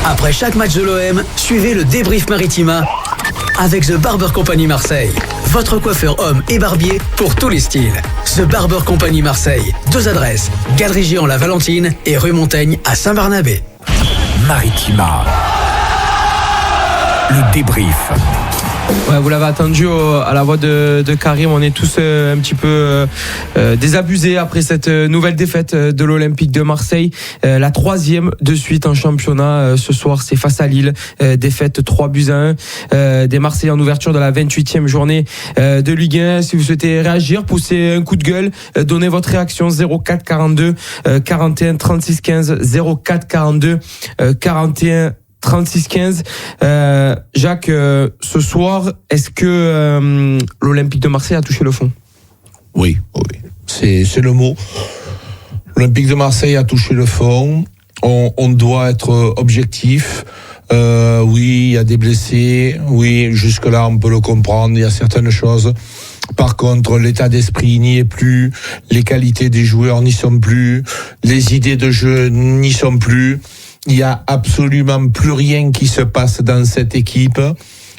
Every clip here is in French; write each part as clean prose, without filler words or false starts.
Après chaque match de l'OM, suivez le débrief Maritima avec The Barber Company Marseille. Votre coiffeur homme et barbier pour tous les styles. The Barber Company Marseille. 2 adresses. Galerie Géant La Valentine et rue Montaigne à Saint-Barnabé. Maritima. Le débrief. Ouais, vous l'avez attendu à la voix de Karim. On est tous un petit peu désabusés après cette nouvelle défaite de l'Olympique de Marseille. La 3e de suite en championnat. Ce soir, c'est face à Lille. Défaite 3-1 des Marseillais en ouverture de la 28e journée de Ligue 1. Si vous souhaitez réagir, poussez un coup de gueule, donnez votre réaction 04 42 41 36 15 04 42 41 36-15. Jacques, ce soir, est-ce que l'Olympique de Marseille a touché le fond ? Oui. C'est le mot. L'Olympique de Marseille a touché le fond. On doit être objectif. Oui, il y a des blessés. Oui, jusque-là, on peut le comprendre. Il y a certaines choses. Par contre, l'état d'esprit n'y est plus. Les qualités des joueurs n'y sont plus. Les idées de jeu n'y sont plus. Il y a absolument plus rien qui se passe dans cette équipe.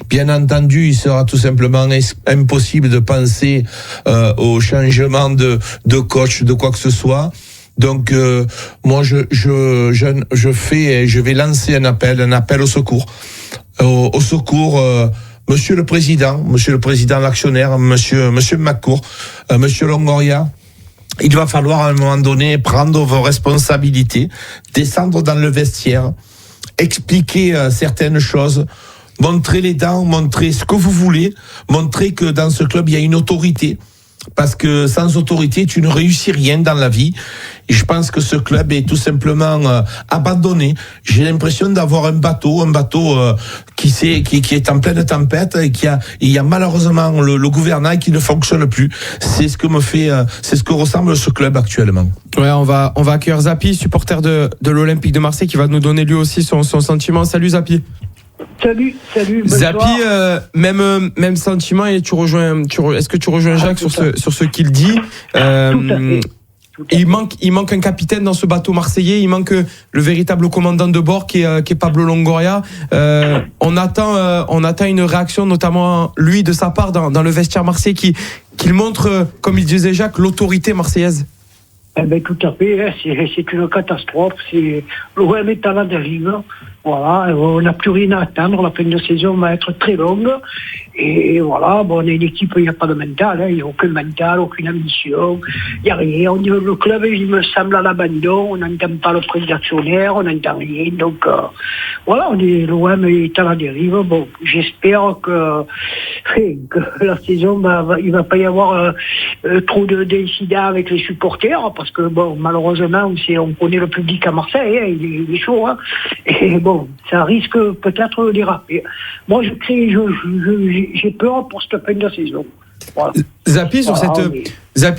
Bien entendu, il sera tout simplement impossible de penser au changement de coach, de quoi que ce soit. Donc, moi, je vais lancer un appel au secours. Au secours, Monsieur le Président, l'actionnaire, Monsieur McCourt, Monsieur Longoria. Il va falloir à un moment donné prendre vos responsabilités, descendre dans le vestiaire, expliquer certaines choses, montrer les dents, montrer ce que vous voulez, montrer que dans ce club il y a une autorité. Parce que sans autorité, tu ne réussis rien dans la vie. Et je pense que ce club est tout simplement abandonné. J'ai l'impression d'avoir un bateau qui est en pleine tempête et il y a malheureusement le gouvernail qui ne fonctionne plus. C'est ce que ressemble ce club actuellement. Ouais, on va accueillir Zapi, supporter de l'Olympique de Marseille, qui va nous donner lui aussi son sentiment. Salut Zapi. Salut. Zapi, même sentiment, et est-ce que tu rejoins Jacques sur ce qu'il dit? Il manque un capitaine dans ce bateau marseillais. Il manque le véritable commandant de bord qui est Pablo Longoria. On attend une réaction, notamment lui de sa part dans le vestiaire marseillais, qu'il montre, comme il disait Jacques, l'autorité marseillaise. Tout à fait, c'est une catastrophe. L'OM est à la dérive. Voilà, on n'a plus rien à attendre. La fin de saison va être très longue. Et voilà, on est une équipe, il n'y a pas de mental. Il n'y a aucun mental, aucune ambition. Il n'y a rien. Le club, il me semble à l'abandon. On n'entend pas le président actionnaire, on n'entend rien. Donc, voilà, l'OM est à la dérive. Bon, j'espère que la saison, il ne va pas y avoir trop d'incidents avec les supporters. Parce que, bon, malheureusement, on connaît le public à Marseille. Il est chaud. Et bon, ça risque peut-être de déraper. Moi, j'ai peur pour cette fin de saison. Voilà. Zapi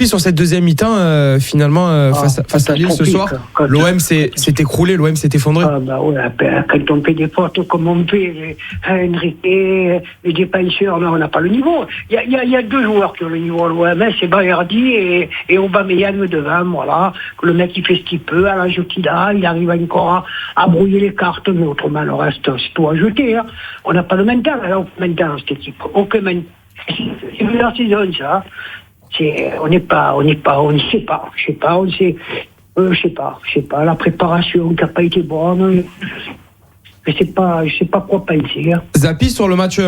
sur cette deuxième mi-temps, finalement, face à Lille ce soir, l'OM s'est écroulé, l'OM s'est effondré. Quand on fait des fautes comme on fait, Enrique, les défenseurs, on n'a pas le niveau. Il y a 2 joueurs qui ont le niveau à l'OM, c'est Balerdi et Aubameyang devant, voilà. Le mec, il fait ce qu'il peut, à l'âge qu'il a, il arrive encore à brouiller les cartes, mais autrement, le reste, c'est tout à jeter. Hein. On n'a pas le mental, dans cette équipe. Aucun mental. C'est la saison, ça. On ne sait pas. La préparation qui n'a pas été bonne. Je sais pas quoi penser. Hein. Zapi, sur le match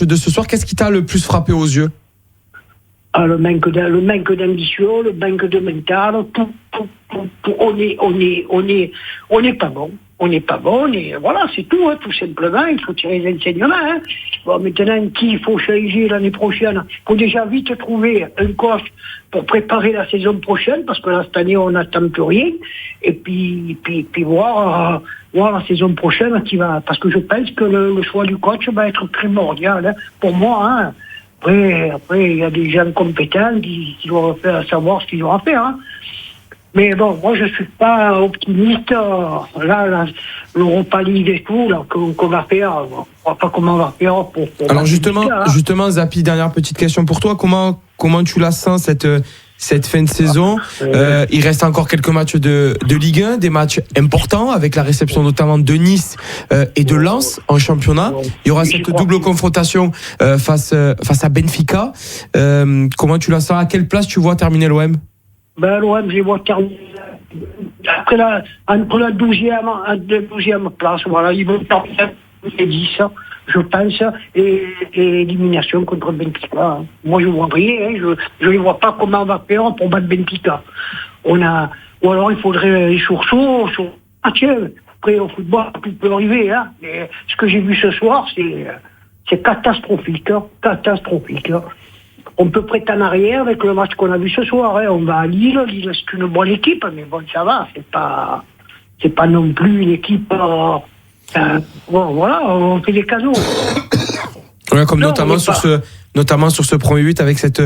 de ce soir, qu'est-ce qui t'a le plus frappé aux yeux? Le manque d'ambition, le manque de mental. On n'est pas bon. On n'est pas bon, et voilà, c'est tout, hein, tout simplement. Il faut tirer les enseignements. Hein. Bon, maintenant, il faut changer l'année prochaine? Il faut déjà vite trouver un coach pour préparer la saison prochaine, parce que là, cette année, on n'attend plus rien. Et puis voir la saison prochaine qui va. Parce que je pense que le choix du coach va être primordial, hein, pour moi. Hein. Après, il y a des gens compétents qui doivent savoir ce qu'ils ont à faire. Hein. Mais bon, moi je suis pas optimiste. Là, l'Europa League et tout, là, qu'on va faire, on voit pas comment on va faire pour alors justement, Zapi, dernière petite question pour toi. Comment tu la sens cette fin de saison. Il reste encore quelques matchs de Ligue 1, des matchs importants avec la réception notamment de Nice et de Lens en championnat. Il y aura cette double confrontation face à Benfica. Comment tu la sens? À quelle place tu vois terminer l'OM? L'OM, je les vois terminer entre la 12e place. Voilà, ils vont terminer les 10, je pense, et élimination contre Benfica. Moi, je vois rien. Je ne vois pas comment on va faire pour battre Benfica. Ou alors, il faudrait les sursaut. Tiens, après, au football, tout peut arriver. Mais ce que j'ai vu ce soir, c'est catastrophique. Catastrophique. On peut prétendre à rien avec le match qu'on a vu ce soir. On va à Lille. Lille, c'est une bonne équipe, mais bon, ça va. C'est pas non plus une équipe. Bon, voilà, on fait des cadeaux. Ouais, comme notamment sur ce premier but avec cette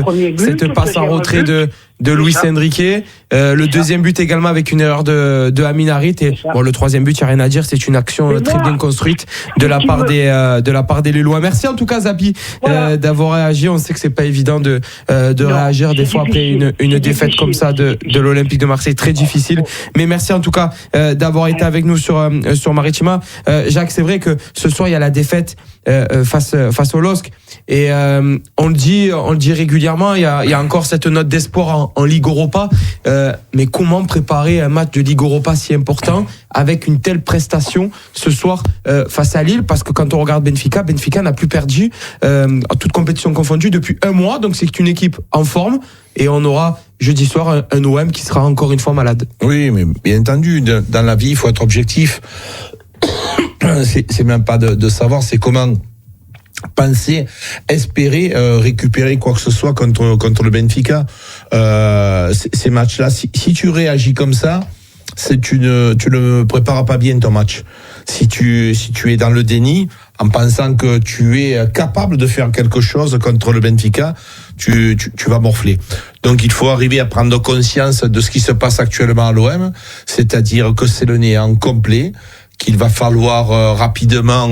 passe en retrait de Luis Enrique. Le deuxième but également avec une erreur de Amin Harit. Et bon, le troisième but, il n'y a rien à dire. C'est une action très bien construite de la part des Lillois. Merci en tout cas, Zapi, d'avoir réagi. On sait que c'est pas évident de réagir des fois après une défaite comme ça de l'Olympique de Marseille. Très difficile. Mais merci en tout cas d'avoir été avec nous sur Maritima. Jacques, c'est vrai que ce soir, il y a la défaite face au LOSC. Et on le dit régulièrement, il y a encore cette note d'espoir en Ligue Europa. Mais comment préparer un match de Ligue Europa si important avec une telle prestation ce soir face à Lille? Parce que quand on regarde Benfica n'a plus perdu en toute compétition confondue depuis un mois. Donc c'est une équipe en forme. Et on aura jeudi soir un OM qui sera encore une fois malade. Oui, mais bien entendu, dans la vie, il faut être objectif. C'est même pas de savoir, c'est comment penser, espérer récupérer quoi que ce soit contre le Benfica. Ces matchs-là, si tu réagis comme ça, tu ne prépares pas bien ton match. Si tu es dans le déni, en pensant que tu es capable de faire quelque chose contre le Benfica, tu vas morfler. Donc il faut arriver à prendre conscience de ce qui se passe actuellement à l'OM, c'est-à-dire que c'est le néant complet, qu'il va falloir rapidement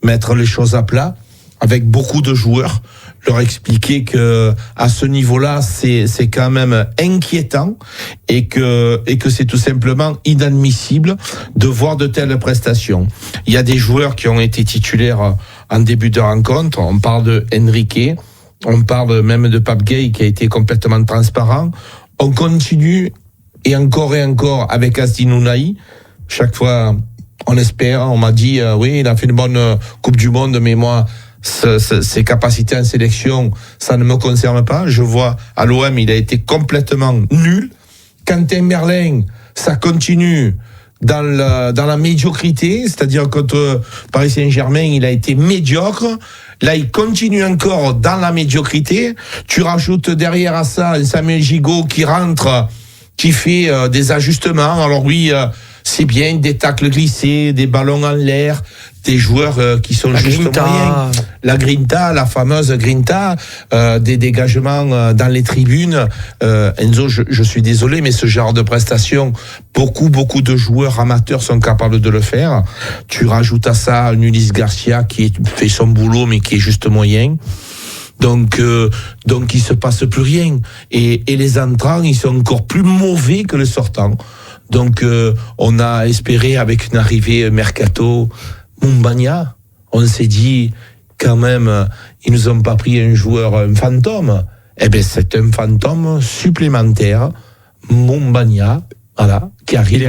mettre les choses à plat, avec beaucoup de joueurs, leur expliquer que à ce niveau-là, c'est quand même inquiétant et que c'est tout simplement inadmissible de voir de telles prestations. Il y a des joueurs qui ont été titulaires en début de rencontre. On parle de Enrique, on parle même de Pape Gueye qui a été complètement transparent. On continue et encore avec Asdin Ounahi. Chaque fois, on espère. On m'a dit oui, il a fait une bonne Coupe du Monde, mais moi, ses capacités en sélection, ça ne me concerne pas. Je vois à l'OM, il a été complètement nul. Quentin Merlin, ça continue dans la médiocrité, c'est-à-dire contre Paris Saint-Germain, il a été médiocre. Là, il continue encore dans la médiocrité. Tu rajoutes derrière à ça un Samuel Gigot qui rentre, qui fait des ajustements. Alors oui, c'est bien des tacles glissés, des ballons en l'air, des joueurs qui sont juste moyens. La grinta, la fameuse grinta, des dégagements dans les tribunes. Enzo, je suis désolé, mais ce genre de prestation, beaucoup de joueurs amateurs sont capables de le faire. Tu rajoutes à ça Ulysse Garcia qui fait son boulot, mais qui est juste moyen. Donc il se passe plus rien. Et les entrants, ils sont encore plus mauvais que les sortants. Donc on a espéré avec une arrivée mercato Mumbagna, on s'est dit quand même ils nous ont pas pris un joueur, un fantôme. Eh ben c'est un fantôme supplémentaire, Mumbagna. Voilà, qui arrive. Il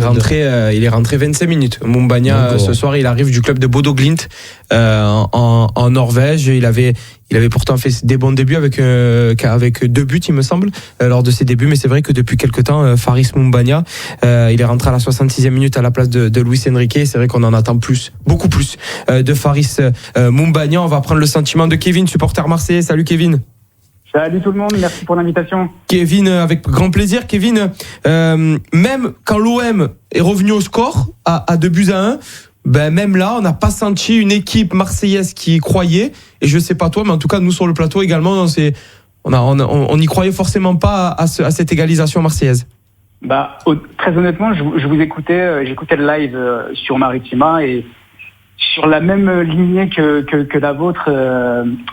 est rentré 25 minutes. Mumbagna, ce soir, il arrive du club de Bodo Glimt en Norvège. Il avait pourtant fait des bons débuts avec 2 buts, il me semble, lors de ses débuts. Mais c'est vrai que depuis quelque temps, Faris Mumbagna, il est rentré à la 66e minute à la place de Luis Enrique. C'est vrai qu'on en attend beaucoup plus de Faris Mumbagna. On va prendre le sentiment de Kevin, supporter marseillais. Salut Kevin. Salut tout le monde, merci pour l'invitation. Kevin, avec grand plaisir. Kevin, même quand l'OM est revenu au score à 2-1, même là, on n'a pas senti une équipe marseillaise qui y croyait. Et je sais pas toi, mais en tout cas, nous sur le plateau également, on n'y croyait forcément pas à cette égalisation marseillaise. Très honnêtement, je vous écoutais, j'écoutais le live sur Maritima et sur la même lignée que la vôtre,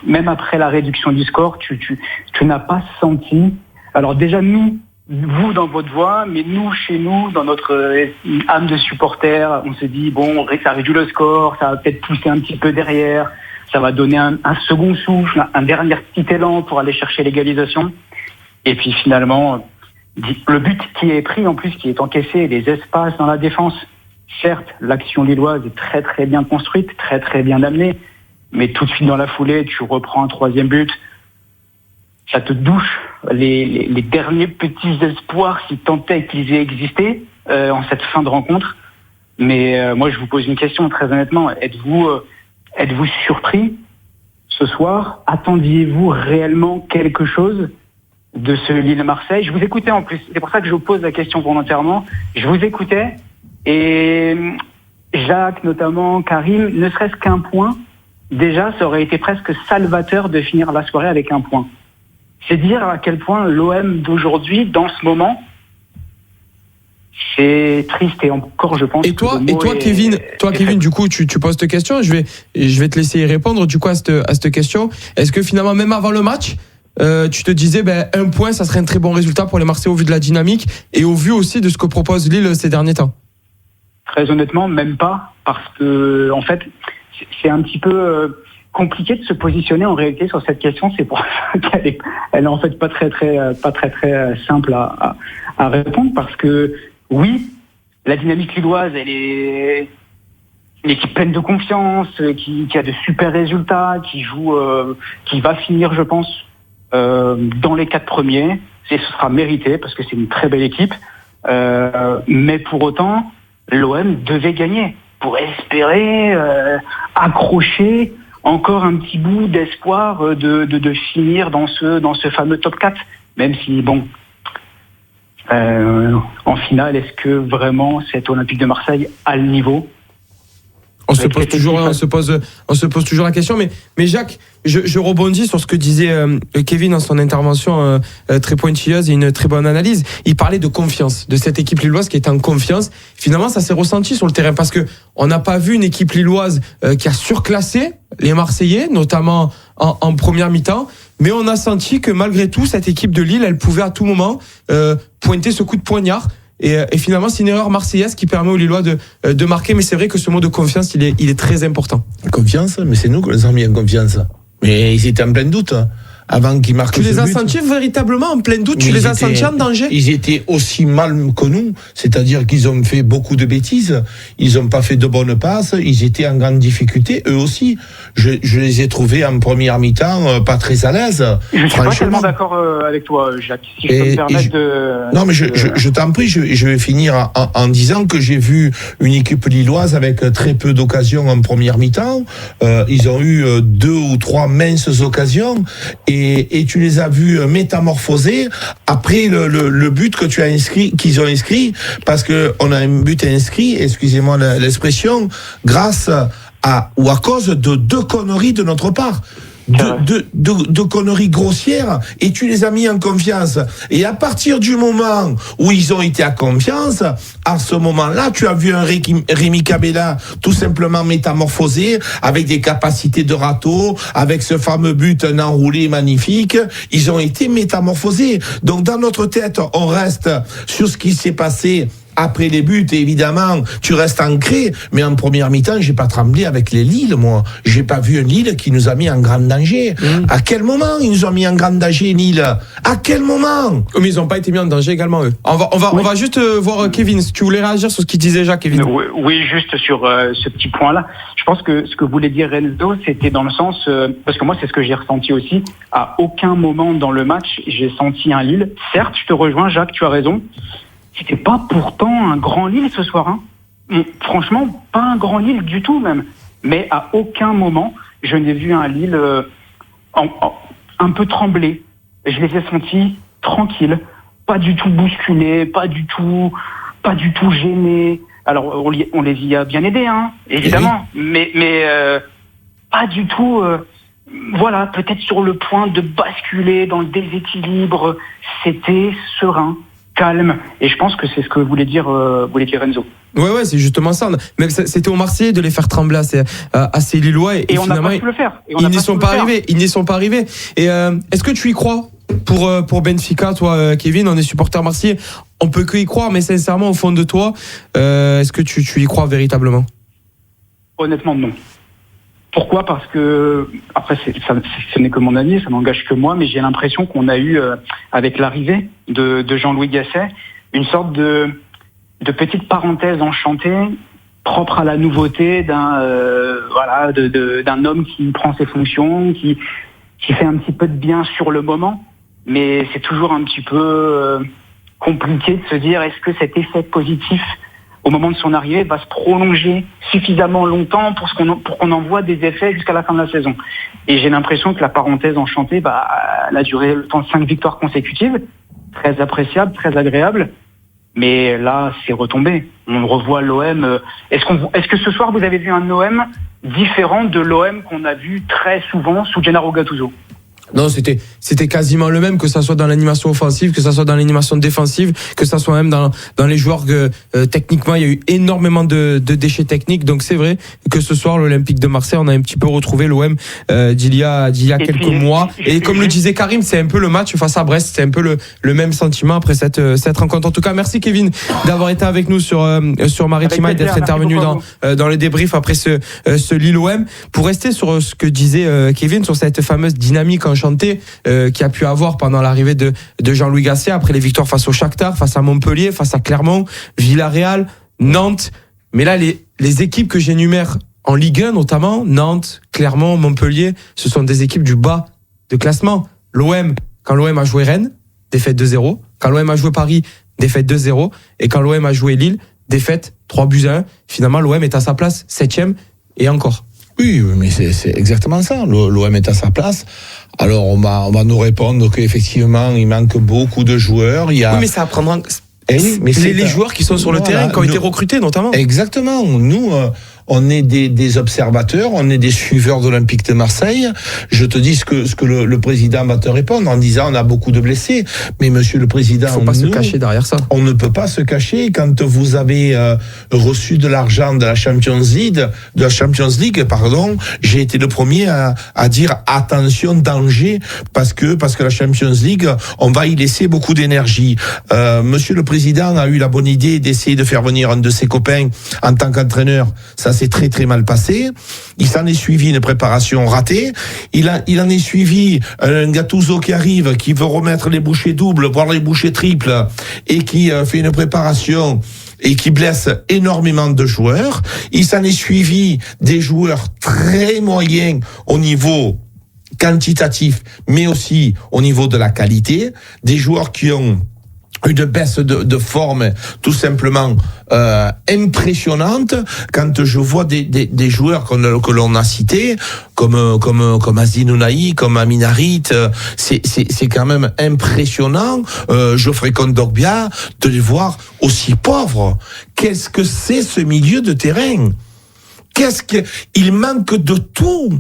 même après la réduction du score, tu n'as pas senti Alors déjà, nous, vous dans votre voix, mais nous, chez nous, dans notre âme de supporter, on se dit, bon, ça réduit le score, ça va peut-être pousser un petit peu derrière, ça va donner un second souffle, un dernier petit élan pour aller chercher l'égalisation. Et puis finalement, le but qui est pris, en plus, qui est encaissé, les espaces dans la défense, certes, l'action lilloise est très très bien construite, très très bien amenée, mais tout de suite dans la foulée, tu reprends un troisième but, ça te douche les derniers petits espoirs, si tant est qu'ils aient existé en cette fin de rencontre. Mais moi, je vous pose une question, très honnêtement. Êtes-vous surpris ce soir? Attendiez-vous réellement quelque chose de ce Lille-Marseille? Je vous écoutais en plus. C'est pour ça que je vous pose la question volontairement. Je vous écoutais et Jacques, notamment, Karim, ne serait-ce qu'un point, déjà, ça aurait été presque salvateur de finir la soirée avec un point. C'est dire à quel point l'OM d'aujourd'hui, dans ce moment, c'est triste et encore, je pense. Et toi, Kevin, du coup, tu poses cette question. Je vais te laisser y répondre du coup à cette question. Est-ce que finalement, même avant le match, tu te disais, un point, ça serait un très bon résultat pour les Marseillais au vu de la dynamique et au vu aussi de ce que propose Lille ces derniers temps? Très honnêtement, même pas, parce que en fait, c'est un petit peu compliqué de se positionner en réalité sur cette question. C'est pour ça qu'elle est en fait pas très simple à répondre, parce que oui, la dynamique lilloise, elle est une équipe pleine de confiance, qui a de super résultats, qui joue, qui va finir, je pense, dans les 4 premiers. Ce sera mérité parce que c'est une très belle équipe. Mais pour autant, l'OM devait gagner pour espérer accrocher encore un petit bout d'espoir de finir dans ce fameux top 4. Même si, bon, en finale, est-ce que vraiment cet Olympique de Marseille a le niveau? On se pose toujours la question, mais Jacques, je rebondis sur ce que disait Kevin dans son intervention très pointilleuse et une très bonne analyse. Il parlait de confiance, de cette équipe lilloise qui est en confiance. Finalement, ça s'est ressenti sur le terrain parce que on n'a pas vu une équipe lilloise qui a surclassé les Marseillais, notamment en première mi-temps. Mais on a senti que malgré tout, cette équipe de Lille, elle pouvait à tout moment pointer ce coup de poignard. Et finalement, c'est une erreur marseillaise qui permet aux Lillois de marquer. Mais c'est vrai que ce mot de confiance, il est très important. Confiance, mais c'est nous qui les avons mis en confiance. Mais ils étaient en plein doute avant qu'ils marquent ce but. Tu les as sentis véritablement en plein doute? Tu les as sentis en danger? Ils étaient aussi mal que nous. C'est-à-dire qu'ils ont fait beaucoup de bêtises. Ils n'ont pas fait de bonnes passes. Ils étaient en grande difficulté, eux aussi. Je les ai trouvés en première mi-temps pas très à l'aise. Je suis pas tellement d'accord avec toi, Jacques. Si je peux me permettre de... Non, mais je t'en prie, je vais finir en disant que j'ai vu une équipe lilloise avec très peu d'occasions en première mi-temps. Ils ont eu 2 ou 3 minces occasions et tu les as vus métamorphoser après le but que tu as inscrit, qu'ils ont inscrit, parce que on a un but inscrit, excusez-moi l'expression, grâce à cause de 2 conneries de notre part. De conneries grossières, et tu les as mis en confiance. Et à partir du moment où ils ont été à confiance, à ce moment-là, tu as vu un Rémi Cabella tout simplement métamorphosé, avec des capacités de râteau, avec ce fameux but, un enroulé magnifique. Ils ont été métamorphosés. Donc dans notre tête, on reste sur ce qui s'est passé après les buts, et évidemment, tu restes ancré, mais en première mi-temps, j'ai pas tremblé avec les Lille, moi. J'ai pas vu un Lille qui nous a mis en grand danger. À quel moment ils nous ont mis en grand danger, Lille? À quel moment? Mais ils ont pas été mis en danger également, eux. On va juste voir Kevin, si tu voulais réagir sur ce qu'il disait déjà, Kevin. Oui, juste sur ce petit point-là. Je pense que ce que voulait dire Renzo, c'était dans le sens, parce que moi, c'est ce que j'ai ressenti aussi. À aucun moment dans le match, j'ai senti un Lille. Certes, je te rejoins, Jacques, tu as raison. C'était pas pourtant un grand Lille ce soir. Franchement, pas un grand Lille du tout même. Mais à aucun moment, je n'ai vu un Lille un peu tremblé. Je les ai sentis tranquilles, pas du tout bousculés, pas du tout gênés. Alors on les y a bien aidés, évidemment. Mais pas du tout. Voilà, peut-être sur le point de basculer dans le déséquilibre. C'était serein, calme, et je pense que c'est ce que voulait dire Renzo. Ouais, c'est justement ça. Mais c'était aux Marseillais de les faire trembler à ces Lillois, et on n'a pas pu le faire. Ils n'y sont pas arrivés. Et est-ce que tu y crois pour Benfica, toi, Kevin, on est supporter marseillais. On peut que y croire, mais sincèrement, au fond de toi, est-ce que tu y crois véritablement ? Honnêtement, non. Pourquoi ? Parce que, après, ce n'est que mon avis, ça n'engage que moi, mais j'ai l'impression qu'on a eu, avec l'arrivée de Jean-Louis Gasset, une sorte de petite parenthèse enchantée, propre à la nouveauté d'un homme qui prend ses fonctions, qui fait un petit peu de bien sur le moment, mais c'est toujours un petit peu compliqué de se dire est-ce que cet effet positif au moment de son arrivée va se prolonger suffisamment longtemps pour qu'on en voit des effets jusqu'à la fin de la saison. Et j'ai l'impression que la parenthèse enchantée, elle a duré le temps de 5 victoires consécutives, très appréciable, très agréable. Mais là, c'est retombé. On revoit l'OM. Est-ce que ce soir, vous avez vu un OM différent de l'OM qu'on a vu très souvent sous Gennaro Gattuso ? Non, c'était quasiment le même, que ça soit dans l'animation offensive, que ça soit dans l'animation défensive, que ça soit même dans les joueurs que techniquement il y a eu énormément de déchets techniques. Donc c'est vrai que ce soir l'Olympique de Marseille, on a un petit peu retrouvé l'OM d'il y a quelques mois. Et comme le disait Karim, c'est un peu le match face à Brest, c'est un peu le même sentiment après cette rencontre. En tout cas, merci Kevin d'avoir été avec nous sur Maritima et d'être intervenu dans les débriefs après ce Lille-OM. Pour rester sur ce que disait Kevin sur cette fameuse dynamique enchantée qu'il a pu avoir pendant l'arrivée de Jean-Louis Gasset après les victoires face au Shakhtar, face à Montpellier, face à Clermont, Villarreal, Nantes. Mais là, les équipes que j'énumère en Ligue 1 notamment, Nantes, Clermont, Montpellier, ce sont des équipes du bas de classement. L'OM, quand l'OM a joué Rennes, défaite 2-0. Quand l'OM a joué Paris, défaite 2-0. Et quand l'OM a joué Lille, défaite 3-1. Finalement, l'OM est à sa place 7e et encore. Oui, mais c'est exactement ça. L'OM est à sa place. Alors, on va nous répondre qu'effectivement, il manque beaucoup de joueurs. Oui, mais ça prendra... mais c'est les joueurs qui sont sur le terrain, qui ont été recrutés notamment. Exactement. Nous, on est des observateurs, on est des suiveurs d'Olympique de Marseille. Je te dis ce que le président va te répondre en disant on a beaucoup de blessés. Mais monsieur le président, il ne faut pas se cacher derrière ça. On ne peut pas se cacher quand vous avez reçu de l'argent de la Champions League, j'ai été le premier à dire attention, danger, parce que la Champions League, on va y laisser beaucoup d'énergie. Monsieur le président a eu la bonne idée d'essayer de faire venir un de ses copains en tant qu'entraîneur. Ça s'est très très mal passé. Il s'en est suivi une préparation ratée. Il en est suivi un Gattuso qui arrive, qui veut remettre les bouchées doubles, voire les bouchées triples, et qui fait une préparation et qui blesse énormément de joueurs. Il s'en est suivi des joueurs très moyens au niveau quantitatif, mais aussi au niveau de la qualité. Des joueurs qui ont une baisse de forme tout simplement impressionnante. Quand je vois des joueurs que l'on a cités comme Azdin Ounahi, comme Amin Harit, c'est quand même impressionnant. Geoffrey Kondogbia, de les voir aussi pauvres. Qu'est-ce que c'est ce milieu de terrain ? Il manque de tout.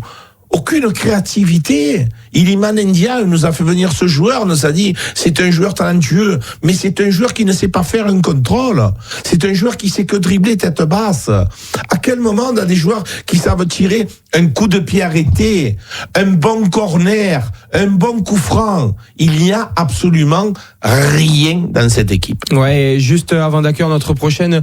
Aucune créativité. Iliman Ndiaye nous a fait venir ce joueur, nous a dit c'est un joueur talentueux, mais c'est un joueur qui ne sait pas faire un contrôle. C'est un joueur qui sait que dribbler tête basse. À quel moment on a des joueurs qui savent tirer un coup de pied arrêté, un bon corner, un bon coup franc? Il n'y a absolument rien dans cette équipe. Ouais, et juste avant d'accueillir notre prochaine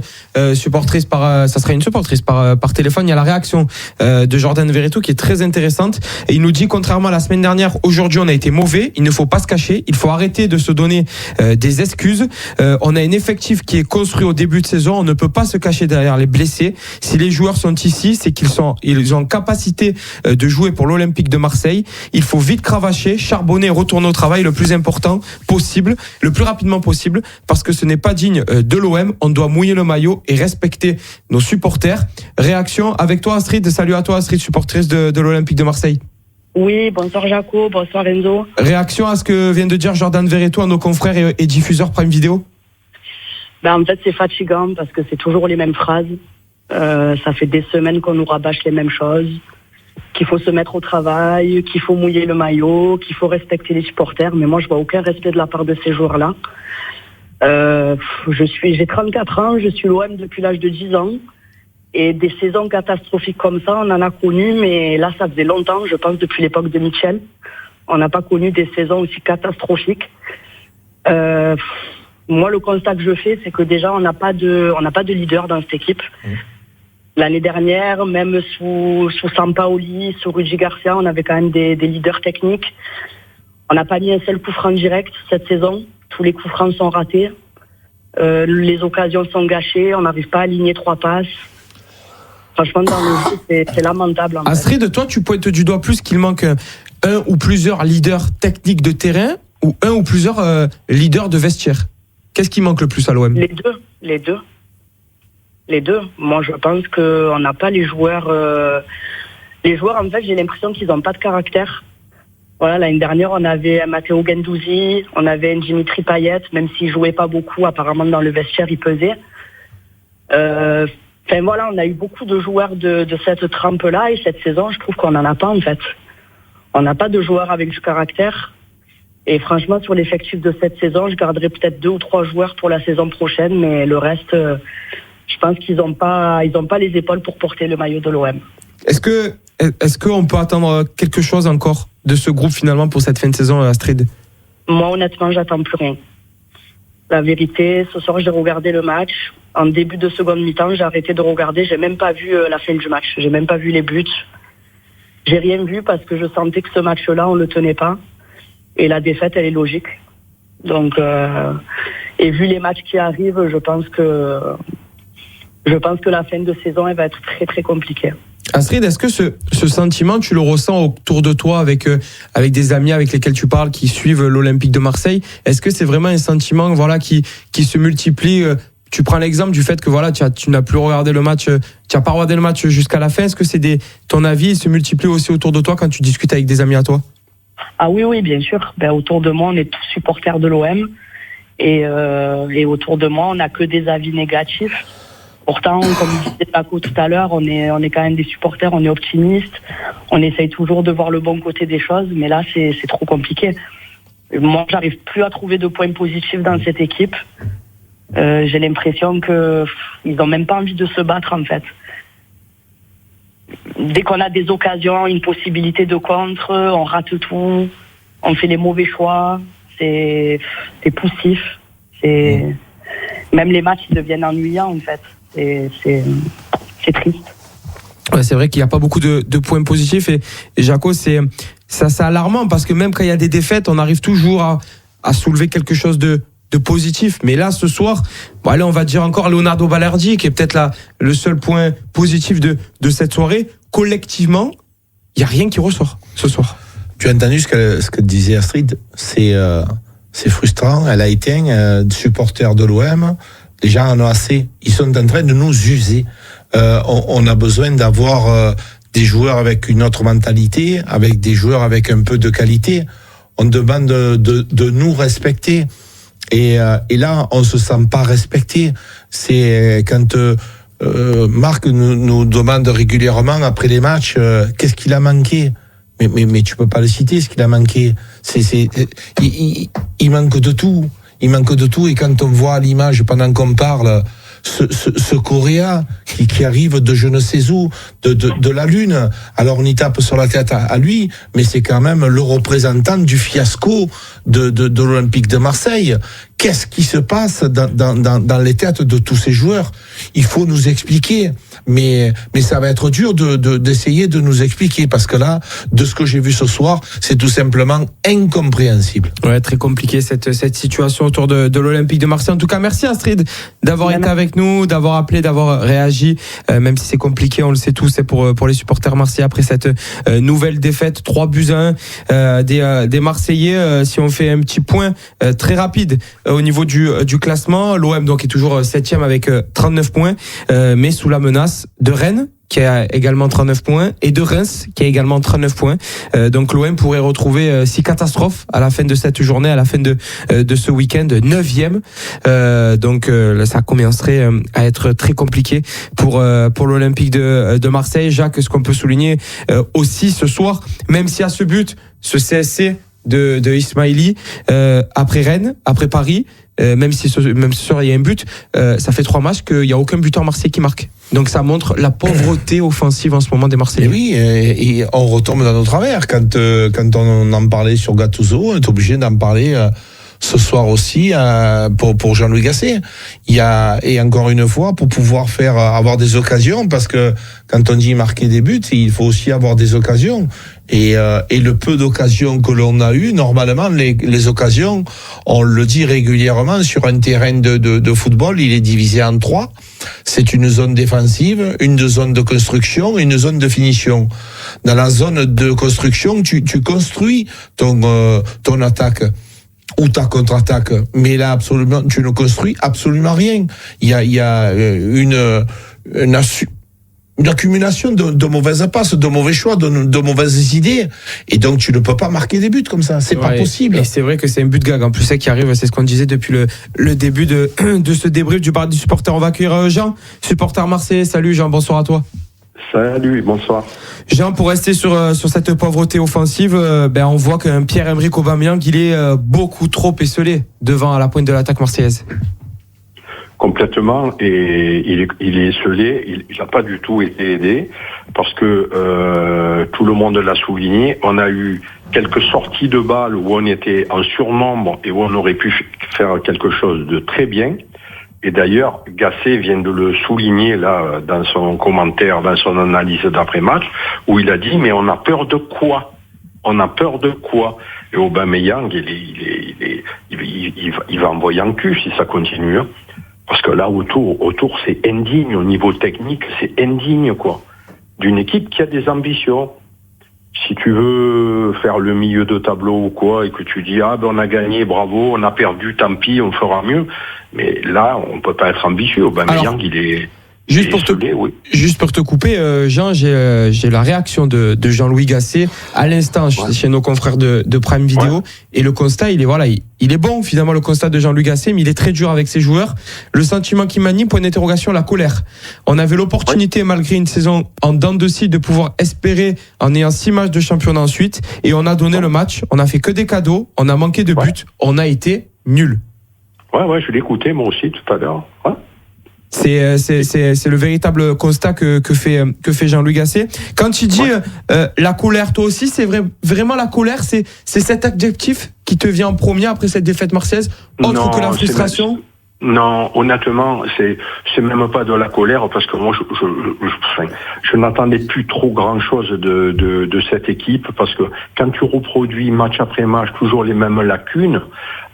supportrice ça sera une supportrice par téléphone, il y a la réaction de Jordan Verretou qui est très intéressante et il nous dit contrairement à la semaine dernière, aujourd'hui on a été mauvais, il ne faut pas se cacher, il faut arrêter de se donner des excuses. On a un effectif qui est construit au début de saison, on ne peut pas se cacher derrière les blessés. Si les joueurs sont ici, c'est ils ont capacité de jouer pour l'Olympique de Marseille. Il faut vite cravacher, charbonner, retourner au travail le plus important possible, le plus rapidement possible, parce que ce n'est pas digne de l'OM. On doit mouiller le maillot et respecter nos supporters. Réaction avec toi Astrid, salut à toi Astrid, supportrice de l'Olympique de Marseille. Oui, bonsoir Jaco, bonsoir Enzo. Réaction à ce que vient de dire Jordan Verretou à nos confrères et diffuseurs Prime Video? En fait, c'est fatigant parce que c'est toujours les mêmes phrases. Ça fait des semaines qu'on nous rabâche les mêmes choses. Qu'il faut se mettre au travail, qu'il faut mouiller le maillot, qu'il faut respecter les supporters. Mais moi, je vois aucun respect de la part de ces joueurs-là. J'ai 34 ans, je suis l'OM depuis l'âge de 10 ans. Et des saisons catastrophiques comme ça, on en a connu, mais là, ça faisait longtemps, je pense, depuis l'époque de Michel, On n'a pas connu des saisons aussi catastrophiques. Moi, le constat que je fais, c'est que déjà, on n'a pas de leader dans cette équipe. L'année dernière, même sous Sampaoli, sous Rudi Garcia, on avait quand même des leaders techniques. On n'a pas mis un seul coup franc direct cette saison. Tous les coups francs sont ratés. Les occasions sont gâchées. On n'arrive pas à aligner 3 passes. Franchement, dans le jeu, c'est lamentable. Astrid, toi, tu pointes du doigt plus qu'il manque un ou plusieurs leaders techniques de terrain ou un ou plusieurs leaders de vestiaire. Qu'est-ce qui manque le plus à l'OM ? Les deux. Moi, je pense qu'on n'a pas les joueurs. Les joueurs, en fait, j'ai l'impression qu'ils n'ont pas de caractère. Voilà, l'année dernière, on avait Matteo Guendouzi, on avait Dimitri Payet, même s'il jouait pas beaucoup, apparemment dans le vestiaire, il pesait. Enfin voilà, on a eu beaucoup de joueurs de cette trempe-là, et cette saison, je trouve qu'on n'en a pas, en fait. On n'a pas de joueurs avec du caractère. Et franchement, sur l'effectif de cette saison, je garderai peut-être 2 ou 3 joueurs pour la saison prochaine, mais le reste, je pense qu'ils n'ont pas les épaules pour porter le maillot de l'OM. Est-ce qu'on peut attendre quelque chose encore de ce groupe finalement pour cette fin de saison, Astrid ? Moi, honnêtement, j'attends plus rien. La vérité, ce soir, j'ai regardé le match. En début de seconde mi-temps, j'ai arrêté de regarder. J'ai même pas vu la fin du match. J'ai même pas vu les buts. J'ai rien vu parce que je sentais que ce match-là, on le tenait pas. Et la défaite, elle est logique. Donc, et vu les matchs qui arrivent, je pense que la fin de saison, elle va être très, très compliquée. Astrid, est-ce que ce sentiment, tu le ressens autour de toi avec des amis avec lesquels tu parles, qui suivent l'Olympique de Marseille ? Est-ce que c'est vraiment un sentiment qui se multiplie ? Tu prends l'exemple du fait que tu n'as plus regardé le match, tu n'as pas regardé le match jusqu'à la fin. Est-ce que ton avis se multiplie aussi autour de toi quand tu discutes avec des amis à toi ? Ah oui, bien sûr. Autour de moi, on est tous supporters de l'OM. Et autour de moi, on n'a que des avis négatifs. Pourtant, comme disait Paco tout à l'heure, on est quand même des supporters, on est optimistes. On essaye toujours de voir le bon côté des choses, mais là, c'est trop compliqué. Moi, j'arrive plus à trouver de points positifs dans cette équipe. J'ai l'impression qu'ils n'ont même pas envie de se battre, en fait. Dès qu'on a des occasions, une possibilité de contre, on rate tout, on fait les mauvais choix, c'est poussif. Même les matchs, ils deviennent ennuyants, en fait. C'est triste. Ouais, c'est vrai qu'il n'y a pas beaucoup de points positifs et Jaco, c'est alarmant parce que même quand il y a des défaites, on arrive toujours à soulever quelque chose de positif. Mais là, ce soir, allez, on va dire encore Leonardo Balerdi, qui est peut-être le seul point positif de cette soirée. Collectivement, il n'y a rien qui ressort ce soir. Tu as entendu ce que disait Astrid ? C'est frustrant. Elle a été supporter de l'OM. Les gens en ont assez. Ils sont en train de nous user. On a besoin d'avoir des joueurs avec une autre mentalité, avec des joueurs avec un peu de qualité. On demande de nous respecter. Et là, on se sent pas respecté. C'est quand Marc nous demande régulièrement après les matchs qu'est-ce qu'il a manqué. Mais tu peux pas le citer, ce qu'il a manqué. Il manque de tout. Il manque de tout, et quand on voit à l'image, pendant qu'on parle, ce Coréen qui arrive de je ne sais où, de la Lune, alors on y tape sur la tête à lui, mais c'est quand même le représentant du fiasco de l'Olympique de Marseille. Qu'est-ce qui se passe dans les têtes de tous ces joueurs ? Il faut nous expliquer. Mais ça va être dur d'essayer de nous expliquer, parce que là, de ce que j'ai vu ce soir, c'est tout simplement incompréhensible. Ouais, très compliqué cette situation autour de l'Olympique de Marseille. En tout cas, merci Astrid d'avoir été avec nous, d'avoir appelé, d'avoir réagi. Même si c'est compliqué, on le sait tous, c'est pour les supporters marseillais après cette nouvelle défaite, 3-1 des Marseillais. Si on fait un petit point très rapide au niveau du classement, l'OM donc est toujours 7e avec 39 points, mais sous la menace de Rennes qui a également 39 points et de Reims qui a également 39 points. Donc l'OM pourrait retrouver 6 catastrophes à la fin de cette journée, à la fin de ce week-end, 9e. Donc ça commencerait à être très compliqué pour l'Olympique de Marseille. Jacques, ce qu'on peut souligner aussi ce soir, même s'il y a ce but, ce CSC de Ismaili après Rennes, après Paris. Même si ce soir il y a un but, ça fait 3 matchs qu'il n'y a aucun buteur marseillais qui marque. Donc ça montre la pauvreté offensive en ce moment des Marseillais. Et oui, et on retombe dans nos travers. Quand on en parlait sur Gattuso, on est obligé d'en parler ce soir aussi pour Jean-Louis Gasset. Et encore une fois, pour pouvoir avoir des occasions, parce que quand on dit marquer des buts, il faut aussi avoir des occasions. Et le peu d'occasions que l'on a eu, normalement, les occasions, on le dit régulièrement, sur un terrain de football, il est divisé en 3. C'est une zone défensive, une zone de construction et une zone de finition. Dans la zone de construction, tu construis ton attaque ou ta contre-attaque. Mais là, absolument, tu ne construis absolument rien. Il y a une accumulation de mauvaises passes, de mauvais choix, de mauvaises idées. Et donc, tu ne peux pas marquer des buts comme ça. C'est pas possible. Et c'est vrai que c'est un but gag. En plus, c'est qui arrive, c'est ce qu'on disait depuis le début de ce débrief du bar du supporter. On va accueillir Jean, supporter marseillais. Salut Jean, bonsoir à toi. Salut, bonsoir. Jean, pour rester sur cette pauvreté offensive, on voit qu'un Pierre-Emerick Aubameyang, il est beaucoup trop esselé devant à la pointe de l'attaque marseillaise. Complètement, et il est esselé, il n'a pas du tout été aidé, parce que tout le monde l'a souligné, on a eu quelques sorties de balles où on était en surnombre et où on aurait pu faire quelque chose de très bien. Et d'ailleurs, Gasset vient de le souligner là dans son commentaire, dans son analyse d'après-match, où il a dit mais on a peur de quoi ? On a peur de quoi ? Et Aubameyang, il va envoyer en cul si ça continue. Parce que là autour c'est indigne, au niveau technique c'est indigne quoi. D'une équipe qui a des ambitions. Si tu veux faire le milieu de tableau ou quoi, et que tu dis on a gagné, bravo, on a perdu, tant pis, on fera mieux. Mais là, on peut pas être ambitieux. Aubameyang, il est Juste pour te couper, Jean, j'ai la réaction de Jean-Louis Gasset à l'instant chez nos confrères de Prime Video, et le constat, il est bon finalement, le constat de Jean-Louis Gasset, mais il est très dur avec ses joueurs. Le sentiment qui m'anime, point d'interrogation, la colère. On avait l'opportunité, malgré une saison en dents de scie, de pouvoir espérer en ayant 6 matchs de championnat ensuite, et on a donné le match, on a fait que des cadeaux, on a manqué de buts, on a été nuls. Ouais, je l'ai écouté moi aussi tout à l'heure. Ouais. C'est le véritable constat que fait Jean-Louis Gasset. Quand il dit la colère, toi aussi, c'est vraiment la colère, c'est cet adjectif qui te vient en premier après cette défaite marseillaise, autre que la frustration? Non, honnêtement, c'est même pas de la colère, parce que moi, je n'attendais plus trop grand chose de cette équipe, parce que quand tu reproduis match après match toujours les mêmes lacunes,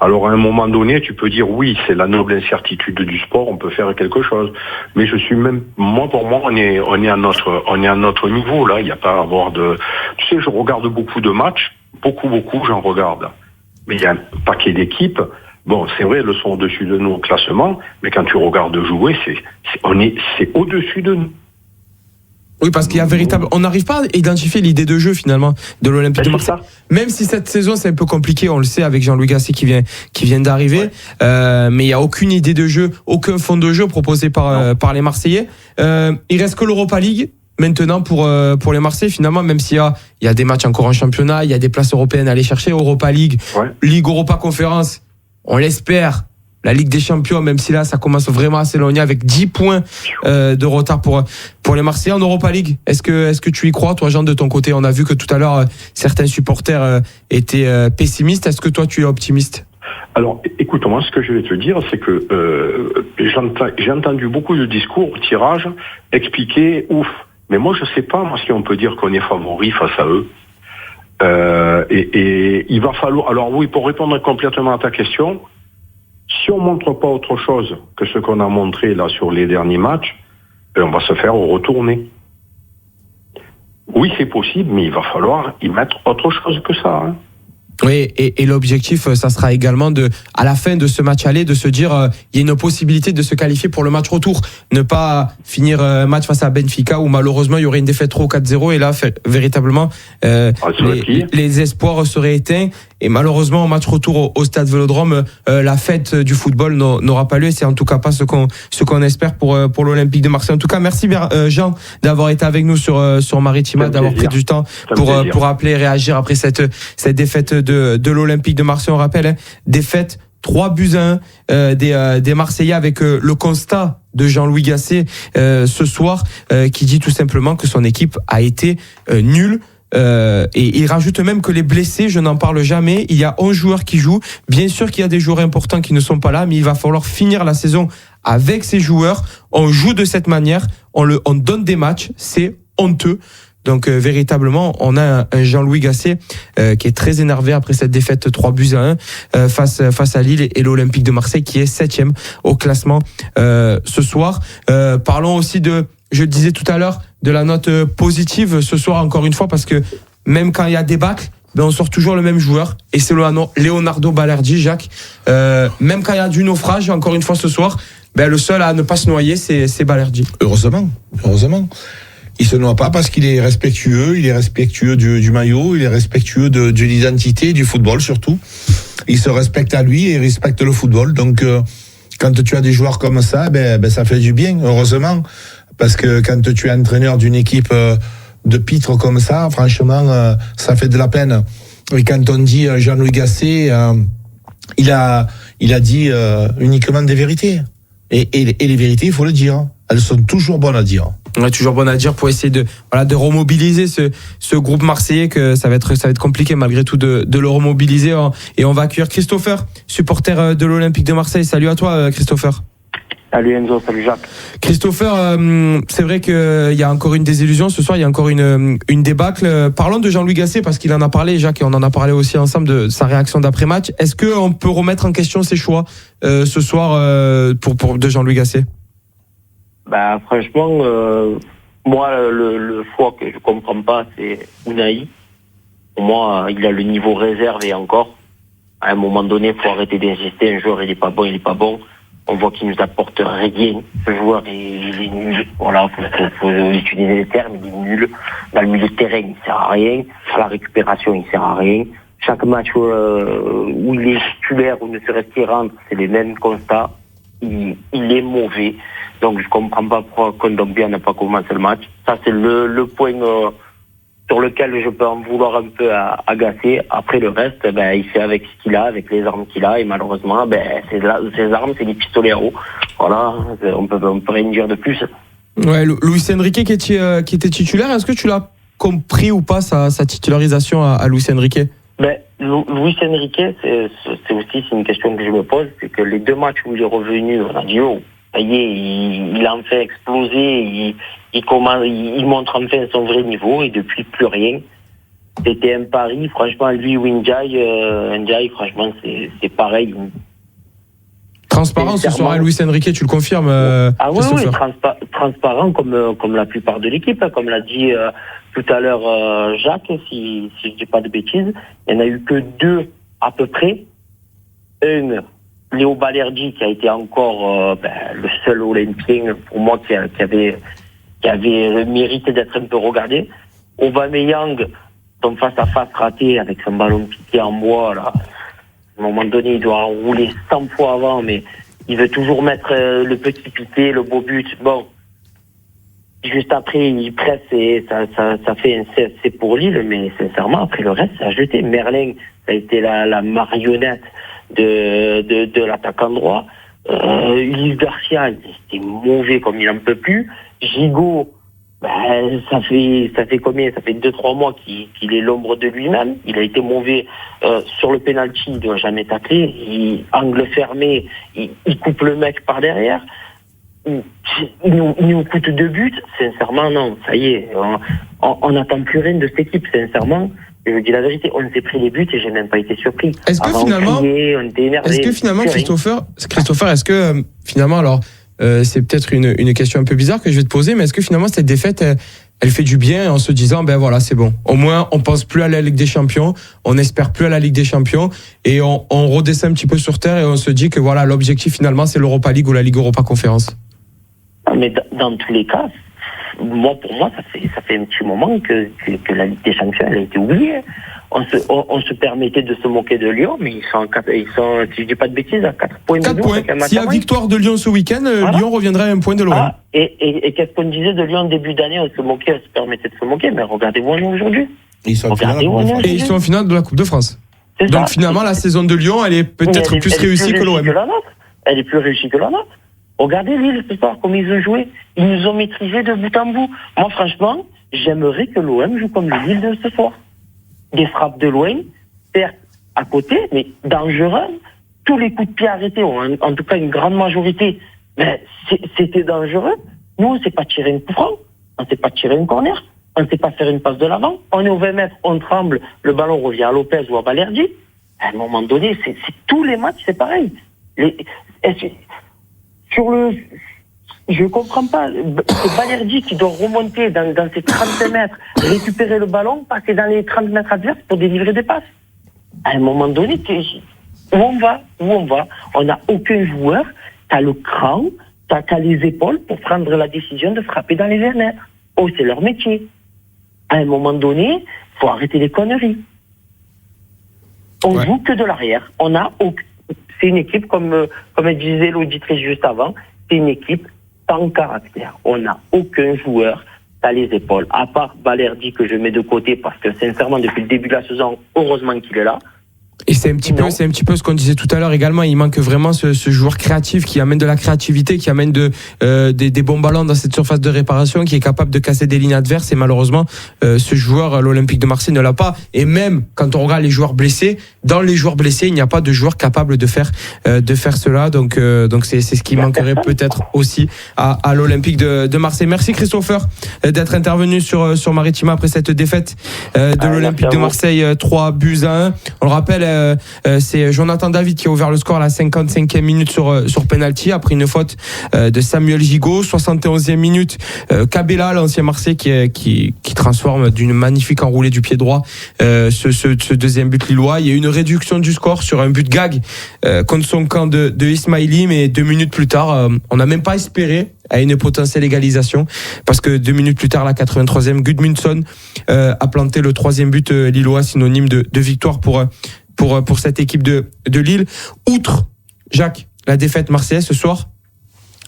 alors à un moment donné, tu peux dire oui, c'est la noble incertitude du sport, on peut faire quelque chose. Mais pour moi, on est à notre niveau là. Il n'y a pas à avoir de. Tu sais, je regarde beaucoup de matchs, beaucoup, j'en regarde. Mais il y a un paquet d'équipes. Bon, c'est vrai, elles sont au-dessus de nous au classement, mais quand tu regardes jouer, c'est au-dessus de nous. Oui, parce qu'il y a on n'arrive pas à identifier l'idée de jeu finalement de l'Olympique de Marseille. Même si cette saison c'est un peu compliqué, on le sait avec Jean-Louis Gasset qui vient d'arriver, mais il y a aucune idée de jeu, aucun fond de jeu proposé par les Marseillais. Il reste que l'Europa League maintenant pour les Marseillais finalement, même s'il y a des matchs encore en championnat, il y a des places européennes à aller chercher. Europa League, Ligue Europa Conférence, on l'espère. La Ligue des Champions, même si là ça commence vraiment à s'éloigner avec 10 points de retard pour les Marseillais. En Europa League, est-ce que tu y crois, toi Jean, de ton côté? On a vu que tout à l'heure certains supporters étaient pessimistes. Est-ce que toi tu es optimiste? Alors, écoute-moi, ce que je vais te dire, c'est que j'ai entendu beaucoup de discours au tirage expliquer mais moi je sais pas si on peut dire qu'on est favori face à eux. Et il va falloir. Alors oui, pour répondre complètement à ta question, si on montre pas autre chose que ce qu'on a montré là sur les derniers matchs, on va se faire retourner. Oui, c'est possible, mais il va falloir y mettre autre chose que ça. Hein. Oui, et l'objectif, ça sera également à la fin de ce match aller, de se dire, il y a une possibilité de se qualifier pour le match retour. Ne pas finir un match face à Benfica où malheureusement il y aurait une défaite 3 ou 4-0 et là, véritablement, les espoirs seraient éteints. Et malheureusement, au match retour au stade Vélodrome, la fête du football n'aura pas lieu. C'est en tout cas pas ce qu'on espère pour l'Olympique de Marseille. En tout cas, merci Jean d'avoir été avec nous sur Maritima, d'avoir pris du temps pour appeler et réagir après cette défaite de l'Olympique de Marseille. On rappelle, défaite 3-1 des Marseillais, avec le constat de Jean-Louis Gasset ce soir, qui dit tout simplement que son équipe a été nulle. Et il rajoute même que les blessés, je n'en parle jamais, il y a 11 joueurs qui jouent. Bien sûr qu'il y a des joueurs importants qui ne sont pas là, mais il va falloir finir la saison avec ces joueurs. On joue de cette manière, on donne des matchs, c'est honteux. Donc véritablement, on a un Jean-Louis Gasset qui est très énervé après cette défaite 3-1 face à Lille, et l'Olympique de Marseille qui est 7e au classement ce soir. Parlons aussi je le disais tout à l'heure, de la note positive ce soir, encore une fois, parce que même quand il y a débâcle, on sort toujours le même joueur, et c'est Leonardo Balerdi, Jacques. Même quand il y a du naufrage, encore une fois ce soir, le seul à ne pas se noyer, c'est Balerdi. Heureusement. Il se noie pas parce qu'il est respectueux, du maillot, il est respectueux de l'identité, du football surtout. Il se respecte à lui et il respecte le football. Donc, quand tu as des joueurs comme ça, ça fait du bien, heureusement. Parce que quand tu es entraîneur d'une équipe de pitres comme ça, franchement, ça fait de la peine. Et quand on dit Jean-Louis Gasset, il a dit uniquement des vérités. Et les vérités, il faut le dire. Elles sont toujours bonnes à dire. Ouais, toujours bonne à dire pour essayer de remobiliser ce groupe marseillais, que ça va être compliqué malgré tout de le remobiliser. Et on va accueillir Christopher, supporter de l'Olympique de Marseille. Salut à toi, Christopher. Salut Enzo, salut Jacques. Christopher, c'est vrai qu'il y a encore une désillusion ce soir, il y a encore une débâcle. Parlons de Jean-Louis Gasset, parce qu'il en a parlé, Jacques, et on en a parlé aussi ensemble de sa réaction d'après-match. Est-ce qu'on peut remettre en question ses choix ce soir de Jean-Louis Gasset? Franchement, moi, le choix que je comprends pas, c'est Unai. Pour moi, il a le niveau réserve, et encore. À un moment donné, il faut arrêter d'insister. Un joueur, il est pas bon. On voit qu'il nous apporte rien. Ce joueur, il est nul. Voilà, faut utiliser les termes. Il est nul. Dans le milieu de terrain, il sert à rien. À la récupération, il sert à rien. Chaque match où il est titulaire ou ne serait-ce qu'il rentre, c'est les mêmes constats. Il est mauvais. Donc je comprends pas pourquoi Kondogbia n'a pas commencé le match. Ça, c'est le point sur lequel je peux en vouloir un peu à Gasset. Après le reste, il fait avec ce qu'il a, avec les armes qu'il a, et malheureusement, ces armes, c'est des pistolets à eau. Voilà, on peut rien dire de plus. Ouais, Luis Enrique qui était titulaire, est-ce que tu l'as compris ou pas, sa titularisation à Luis Enrique? Luis Enrique, c'est une question que je me pose, c'est que les 2 matchs où il est revenu, on a dit ça y est, il a enfin explosé, il montre enfin son vrai niveau, et depuis plus rien. C'était un pari, franchement, lui ou Ndiaye, franchement, c'est pareil. Transparent ce soir, Luis Enrique, tu le confirmes? Oui, transparent comme la plupart de l'équipe, comme l'a dit tout à l'heure Jacques, si je dis pas de bêtises. Il n'y en a eu que 2 à peu près. Léo Balerdi, qui a été encore le seul Olympien pour moi qui avait le mérite d'être un peu regardé. Aubameyang, son face-à-face raté avec son ballon piqué en bois, là. À un moment donné, il doit rouler 100 fois avant, mais il veut toujours mettre le petit piqué, le beau but. Bon, juste après, il presse et ça fait un CFC pour Lille, mais sincèrement, après le reste, ça a jeté. Merlin, ça a été la marionnette de l'attaquant droit. Ulysse Garcia, c'était mauvais comme il n'en peut plus. Gigot, ça fait combien? Ça fait 2-3 mois qu'il est l'ombre de lui-même. Il a été mauvais sur le penalty, il ne doit jamais tacler. Angle fermé, il coupe le mec par derrière. Il nous coûte 2 buts. Sincèrement, non, ça y est. On n'attend plus rien de cette équipe, sincèrement. Je vous dis la vérité, on s'est pris les buts et j'ai même pas été surpris. Est-ce que finalement, Christopher, est-ce que finalement, alors, c'est peut-être une question un peu bizarre que je vais te poser, mais est-ce que finalement cette défaite, elle fait du bien en se disant, voilà, c'est bon. Au moins, on pense plus à la Ligue des Champions, on n'espère plus à la Ligue des Champions, et on redescend un petit peu sur terre et on se dit que voilà, l'objectif finalement, c'est l'Europa League ou la Ligue Europa Conférence. Mais dans tous les cas, pour moi, ça fait un petit moment que la Ligue des Champions elle a été oubliée. on se permettait de se moquer de Lyon, mais ils sont, si je dis pas de bêtises, à 4 points. 4 points. S'il y a victoire de Lyon ce week-end, voilà. Lyon reviendrait à 1 point de l'OM. Et qu'est-ce qu'on disait de Lyon en début d'année? On se moquait, on se permettait de se moquer, mais regardez-moi nous aujourd'hui. Ils sont en finale de la Coupe de France. Donc finalement, la saison de Lyon, elle est peut-être plus réussie que l'OM. Elle est plus réussie que la nôtre. Regardez Lille ce soir, comme ils ont joué. Ils nous ont maîtrisés de bout en bout. Moi, franchement, j'aimerais que l'OM joue comme le Lille de ce soir. Des frappes de loin, certes à côté, mais dangereuses. Tous les coups de pied arrêtés, en tout cas une grande majorité, mais c'était dangereux. Nous, on ne sait pas tirer une coup franc, on ne sait pas tirer une corner, on ne sait pas faire une passe de l'avant. On est au 20 mètres, on tremble, le ballon revient à Lopez ou à Balerdi. À un moment donné, c'est tous les matchs, c'est pareil. Je comprends pas. C'est Balerdi qui doit remonter dans ses 35 mètres, récupérer le ballon, passer dans les 30 mètres adverses pour délivrer des passes. À un moment donné, où on va? On n'a aucun joueur qui a le cran, qui a les épaules pour prendre la décision de frapper dans les 20 mètres. Oh, c'est leur métier. À un moment donné, il faut arrêter les conneries. On joue que de l'arrière. C'est une équipe, comme elle disait l'auditrice juste avant, c'est une équipe sans caractère. On n'a aucun joueur à les épaules, à part Balerdi que je mets de côté parce que sincèrement depuis le début de la saison, heureusement qu'il est là. Et c'est un petit peu ce qu'on disait tout à l'heure également. Il manque vraiment ce joueur créatif qui amène de la créativité, qui amène des bons ballons dans cette surface de réparation, qui est capable de casser des lignes adverses. Et malheureusement, ce joueur, l'Olympique de Marseille, ne l'a pas. Et même quand on regarde les joueurs blessés, dans les joueurs blessés, il n'y a pas de joueur capable de faire cela. Donc c'est ce qui manquerait peut-être aussi à l'Olympique de Marseille. Merci Christopher d'être intervenu sur Maritima après cette défaite de l'Olympique de Marseille 3-1. On le rappelle. C'est Jonathan David qui a ouvert le score à la 55e minute sur penalty après une faute de Samuel Gigot. 71e minute, Cabella, l'ancien Marseillais qui transforme d'une magnifique enroulée du pied droit ce deuxième but lillois. Il y a eu une réduction du score sur un but gag contre son camp de Ismaili, mais 2 minutes plus tard, on n'a même pas espéré à une potentielle égalisation parce que 2 minutes plus tard, la 83e, Gudmundsson a planté le 3e but lillois, synonyme de victoire pour cette équipe de Lille. Outre, Jacques, la défaite marseillaise ce soir,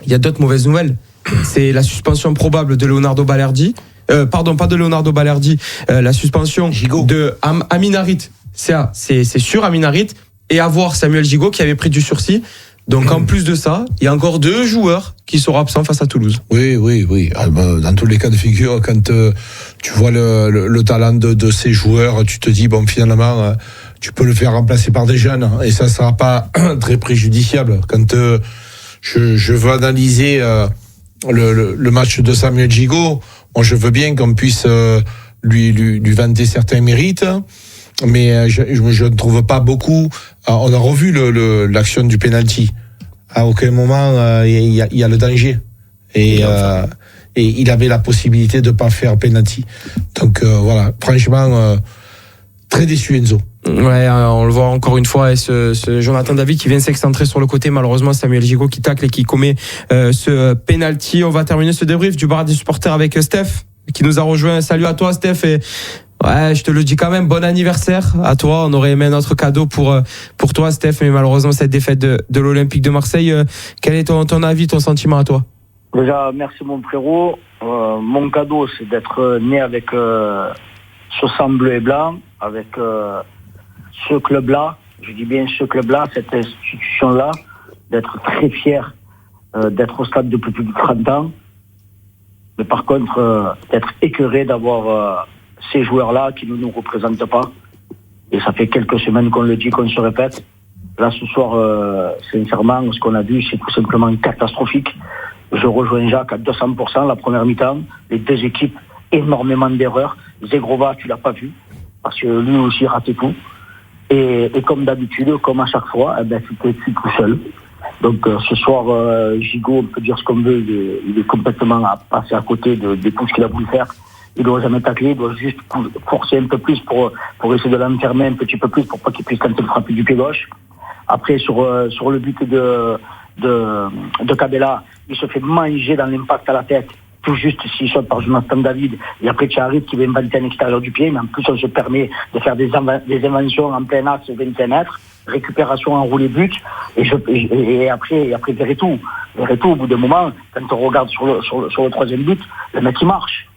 il y a d'autres mauvaises nouvelles. C'est la suspension probable de Leonardo Balerdi. Pardon, pas de Leonardo Balerdi, la suspension de Amin Harit. C'est sûr, Amin Harit. Et à voir Samuel Gigot qui avait pris du sursis. Donc en plus de ça, il y a encore 2 joueurs qui seront absents face à Toulouse. Oui. Dans tous les cas de figure, quand tu vois le talent de ces joueurs, tu te dis bon, finalement tu peux le faire remplacer par des jeunes et ça sera pas très préjudiciable. Quand je veux analyser le match de Samuel Gigot, je veux bien qu'on puisse lui vanter certains mérites. Mais je ne trouve pas beaucoup. On a revu l'action du penalty. À aucun moment il y a le danger. Et il avait la possibilité de pas faire penalty. Donc voilà, franchement, très déçu Enzo. Ouais, on le voit encore une fois, et ce Jonathan David qui vient s'excentrer sur le côté, malheureusement Samuel Gigot qui tacle et qui commet ce penalty. On va terminer ce débrief du bar des supporters avec Steph qui nous a rejoint. Salut à toi Steph, et ouais, je te le dis quand même, bon anniversaire à toi. On aurait aimé un autre cadeau pour toi Steph, mais malheureusement cette défaite de l'Olympique de Marseille, quel est ton avis, ton sentiment à toi? Déjà, merci mon frérot. Mon cadeau, c'est d'être né avec ce sang bleu et blanc, avec ce club-là, je dis bien ce club-là, cette institution-là, d'être très fier d'être au stade depuis plus de 30 ans. Mais par contre, d'être écœuré d'avoir ces joueurs-là qui ne nous représentent pas. Et ça fait quelques semaines qu'on le dit, qu'on se répète. Là, ce soir, sincèrement, ce qu'on a vu, c'est tout simplement catastrophique. Je rejoins Jacques à 200%, la première mi-temps. Les 2 équipes, énormément d'erreurs. Zegrova, tu l'as pas vu, parce que lui aussi ratait tout. Et comme d'habitude, comme à chaque fois, c'était tout seul. Donc ce soir, Gigot, on peut dire ce qu'on veut, il est complètement passé à côté des coups qu'il a voulu faire. Il doit jamais tacler, il doit juste forcer un peu plus pour essayer de l'enfermer un petit peu plus pour pas qu'il puisse tenter de frapper du pied gauche. Après, sur le but de Cabella, il se fait manger dans l'impact à la tête. tout juste s'il saute par Jonathan David, et après tu arrives qui va inventer un extérieur du pied, mais en plus on se permet de faire des inventions en plein axe 25 mètres, récupération en roulé but, et après Verretou, au bout d'un moment, quand on regarde sur le troisième but, le mec il marche,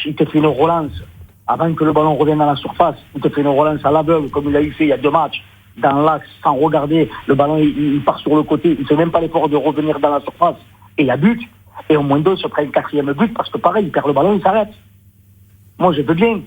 il te fait une relance, avant que le ballon revienne dans la surface, il te fait une relance à l'aveugle, comme il a eu fait il y a 2 matchs, dans l'axe, sans regarder, le ballon il part sur le côté, il ne fait même pas l'effort de revenir dans la surface, et il y a but, et au moins 2 se prend le 4e but, parce que pareil, il perd le ballon, il s'arrête. Moi je veux bien,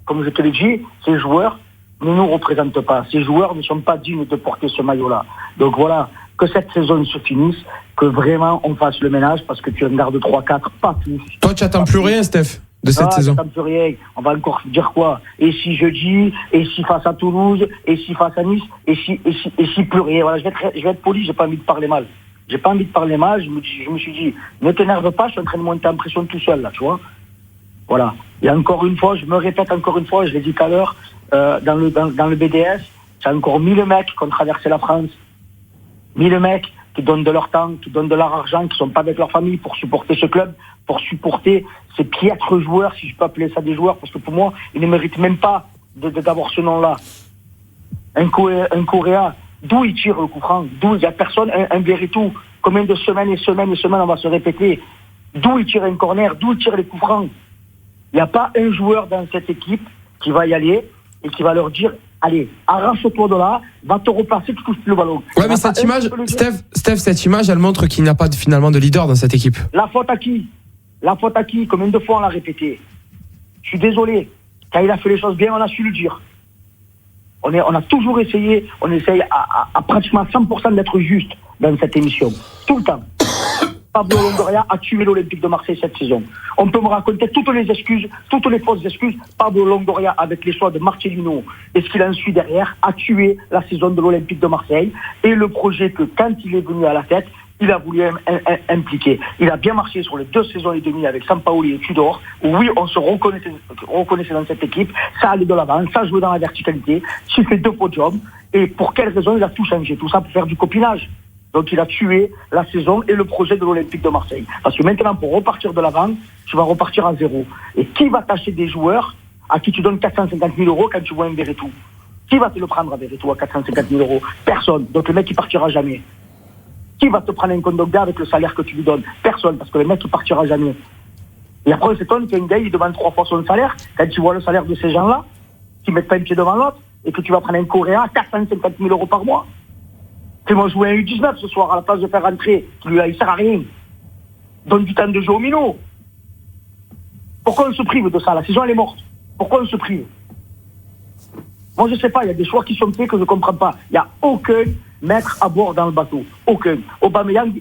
comme je te l'ai dit, ces joueurs ne nous représentent pas, ces joueurs ne sont pas dignes de porter ce maillot-là. Donc voilà, que cette saison se finisse, que vraiment on fasse le ménage, parce que tu en gardes 3-4, pas plus. Toi tu n'attends plus rien, Steph, de cette saison? J'attends plus rien. On va encore dire quoi? Et si jeudi, et si face à Toulouse, et si face à Nice, et si plus rien. Voilà, je vais être poli, j'ai pas envie de parler mal. Je me suis dit, ne t'énerve pas, je suis en train de monter en pression tout seul, là, tu vois. Voilà. Et encore une fois, je me répète encore une fois, je l'ai dit tout à l'heure, dans le BDS, c'est encore 1000 mecs qui ont traversé la France. 1000 mecs qui donnent de leur temps, qui donnent de leur argent, qui sont pas avec leur famille pour supporter ce club, pour supporter ces piètres joueurs, si je peux appeler ça des joueurs, parce que pour moi, ils ne méritent même pas d'avoir ce nom-là. Un Coréen, d'où il tire le coup franc? D'où il n'y a personne, un Verretou, combien de semaines et semaines on va se répéter? D'où il tire un corner? D'où il tire les coups francs? Il n'y a pas un joueur dans cette équipe qui va y aller et qui va leur dire allez, arrache-toi de là, va te replacer, tu touches le ballon. Ouais, mais cette image, Steph, cette image, elle montre qu'il n'y a pas finalement de leader dans cette équipe. La faute à qui? Combien de fois on l'a répété? Je suis désolé. Quand il a fait les choses bien, on a su le dire. On a toujours essayé, on essaye à pratiquement 100% d'être juste dans cette émission. Tout le temps. Pablo Longoria a tué l'Olympique de Marseille cette saison. On peut me raconter toutes les excuses, toutes les fausses excuses. Pablo Longoria, avec les choix de Marcelino et ce qu'il en suit derrière, a tué la saison de l'Olympique de Marseille et le projet que, quand il est venu à la tête, il a voulu impliquer. Il a bien marché sur les 2 saisons et demie avec Sampaoli et Tudor, où oui, on se reconnaissait dans cette équipe, ça allait de l'avant, ça jouait dans la verticalité, il fait 2 podiums, et pour quelle raison il a tout changé? Tout ça pour faire du copinage. Donc il a tué la saison et le projet de l'Olympique de Marseille. Parce que maintenant, pour repartir de l'avant, tu vas repartir à 0. Et qui va tâcher des joueurs à qui tu donnes 450 000 euros quand tu vois un Verretou? Qui va te le prendre à Verretou à 450 000 euros? Personne. Donc le mec, il partira jamais. Qui va te prendre un Kondogbia avec le salaire que tu lui donnes? Personne, parce que le mec, il partira jamais. Et après, on s'étonne qu'un gars, il demande 3 fois son salaire, quand tu vois le salaire de ces gens-là, qui mettent pas un pied devant l'autre, et que tu vas prendre un Coréen à 450 000 euros par mois. Fais-moi jouer un U19 ce soir, à la place de faire rentrer, il sert à rien. Donne du temps de jeu au minot. Pourquoi on se prive de ça? La saison, elle est morte. Pourquoi on se prive? Moi, je sais pas, il y a des choix qui sont faits que je comprends pas. Il n'y a aucun maître à bord dans le bateau. Aucun. Aubameyang,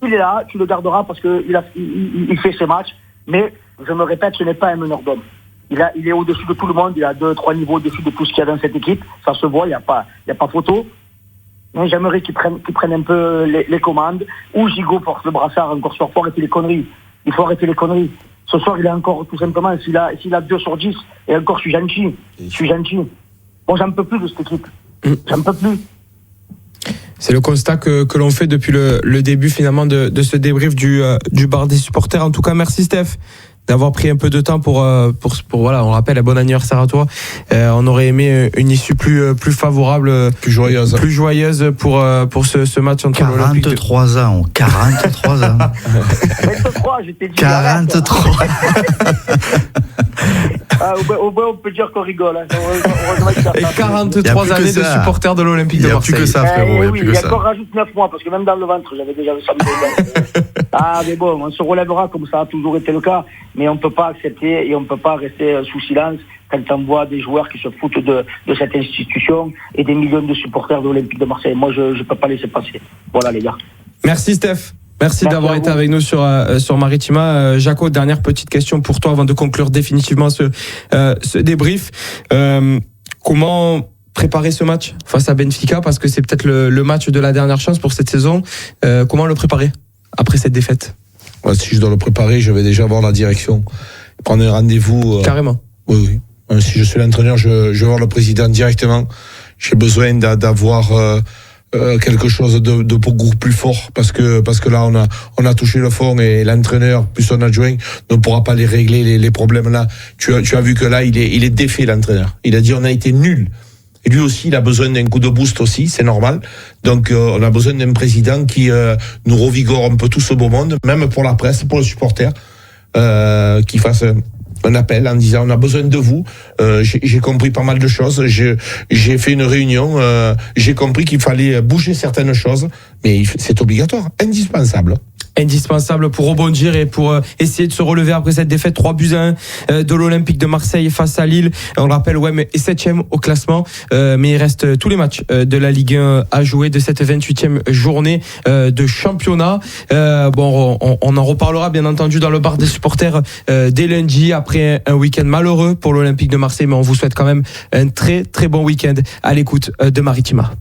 il est là, tu le garderas parce qu'il fait ses matchs, mais, je me répète, ce n'est pas un meneur d'homme. Il est au-dessus de tout le monde, il a 2-3 niveaux au-dessus de tout ce qu'il y a dans cette équipe. Ça se voit, il n'y a pas photo. Mais j'aimerais qu'ils prennent un peu les commandes. Ou Gigot porte le brassard encore ce soir. Il faut arrêter les conneries. Ce soir, il est encore, tout simplement, s'il a 2 sur 10, et encore, je suis gentil. Bon, j'en peux plus de cette équipe. J'en peux plus. C'est le constat que l'on fait depuis le début, finalement, de ce débrief du bar des supporters. En tout cas, merci, Steph, d'avoir pris un peu de temps pour voilà, on rappelle, un bon anniversaire à toi. On aurait aimé une issue plus favorable, plus joyeuse pour ce match entre l'Olympique. 43 ans, 43 ans. 23, je t'ai dit. 43. Au moins, on peut dire qu'on rigole. Et 43 années de supporters de l'Olympique de Marseille. Il n'y a plus que ça, frérot. Il y a encore rajoute 9 mois, parce que même dans le ventre, j'avais déjà le samedi. Mais bon, on se relèvera comme ça a toujours été le cas. Mais on ne peut pas accepter et on ne peut pas rester sous silence quand on voit des joueurs qui se foutent de cette institution et des millions de supporters de l'Olympique de Marseille. Moi, je ne peux pas laisser passer. Voilà, les gars. Merci, Steph. Merci d'avoir été avec nous sur Maritima. Jaco, dernière petite question pour toi avant de conclure définitivement ce débrief. Comment préparer ce match face à Benfica, parce que c'est peut-être le match de la dernière chance pour cette saison. Comment le préparer après cette défaite? Si je dois le préparer, je vais déjà voir la direction, prendre un rendez-vous. Carrément. Oui. Si je suis l'entraîneur, je vais voir le président directement. J'ai besoin d'avoir quelque chose de beaucoup plus fort parce que là on a touché le fond et l'entraîneur plus son adjoint ne pourra pas les régler les problèmes là. Tu as vu que là il est défait, l'entraîneur. Il a dit on a été nuls. Et lui aussi, il a besoin d'un coup de boost aussi, c'est normal. Donc, on a besoin d'un président qui nous revigore un peu tout ce beau monde, même pour la presse, pour le supporter, qui fasse un appel en disant on a besoin de vous. J'ai compris pas mal de choses. J'ai fait une réunion. J'ai compris qu'il fallait bouger certaines choses, mais c'est obligatoire, indispensable. Indispensable pour rebondir et pour essayer de se relever après cette défaite 3-1 de l'Olympique de Marseille face à Lille. On le rappelle, OM est 7e au classement, mais il reste tous les matchs de la Ligue 1 à jouer de cette 28e journée de championnat. Bon, on en reparlera bien entendu dans le bar des supporters dès lundi après un week-end malheureux pour l'Olympique de Marseille, mais on vous souhaite quand même un très très bon week-end à l'écoute de Maritima.